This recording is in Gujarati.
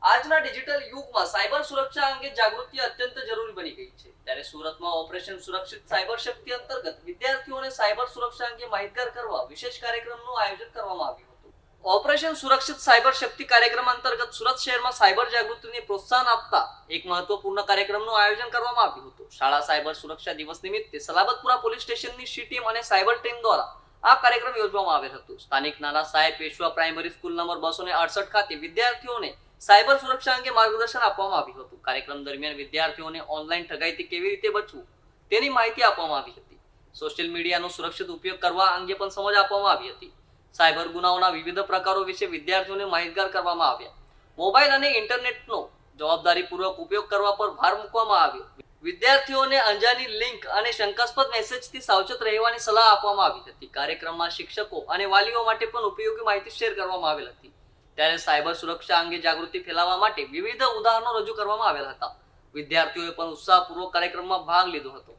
આજના ડિજિટલ યુગમાં સાયબર સુરક્ષા અંગે જાગૃતિ અત્યંત જરૂરી બની ગઈ છે. ત્યારે સુરતમાં ઓપરેશન સુરક્ષિત સાયબર શક્તિ અંતર્ગત વિદ્યાર્થીઓને સાયબર સુરક્ષા અંગે માહિતગાર કરવા વિશેષ કાર્યક્રમનું આયોજન કરવામાં આવ્યું હતું. ઓપરેશન સુરક્ષિત સાયબર શક્તિ કાર્યક્રમ અંતર્ગત સુરત શહેરમાં સાયબર જાગૃતિને પ્રોત્સાહન આપતા એક મહત્વપૂર્ણ કાર્યક્રમનું આયોજન કરવામાં આવ્યું હતું. શાળા સાયબર સુરક્ષા દિવસ નિમિત્તે સલાબતપુરા પોલીસ સ્ટેશનની સી ટીમ અને સાયબર ટીમ દ્વારા આ કાર્યક્રમ યોજવામાં આવેલ હતું. સ્થાનિક નાના સાહેબ પેશવા પ્રાઇમરી સ્કૂલ નંબર 268 ખાતે વિદ્યાર્થીઓને સાયબર સુરક્ષા અંગે માર્ગદર્શન આપવામાં આવ્યું હતું. કાર્યક્રમ દરમિયાન વિદ્યાર્થીઓને ઓનલાઈન ઠગાઈથી કેવી રીતે બચવું તેની માહિતી આપવામાં આવી હતી. સોશિયલ મીડિયાનો સુરક્ષિત ઉપયોગ કરવા અંગે પણ સમજ આપવામાં આવી હતી. સાયબર ગુનાઓના વિવિધ પ્રકારો વિશે વિદ્યાર્થીઓને માહિતગાર કરવામાં આવ્યા. મોબાઈલ અને ઇન્ટરનેટનો જવાબદારીપૂર્વક ઉપયોગ કરવા પર ભાર મૂકવામાં આવ્યો. વિદ્યાર્થીઓને અંજાની લિંક અને શંકાસ્પદ મેસેજથી સાવચેત રહેવાની સલાહ આપવામાં આવી હતી. કાર્યક્રમમાં શિક્ષકો અને વાલીઓ માટે પણ ઉપયોગી માહિતી શેર કરવામાં આવેલ હતી. ત્યારે સાયબર સુરક્ષા અંગે જાગૃતિ ફેલાવવા માટે વિવિધ ઉદાહરણો રજૂ કરવામાં આવેલા હતા. વિદ્યાર્થીઓએ પણ ઉત્સાહપૂર્વક કાર્યક્રમમાં ભાગ લીધો હતો.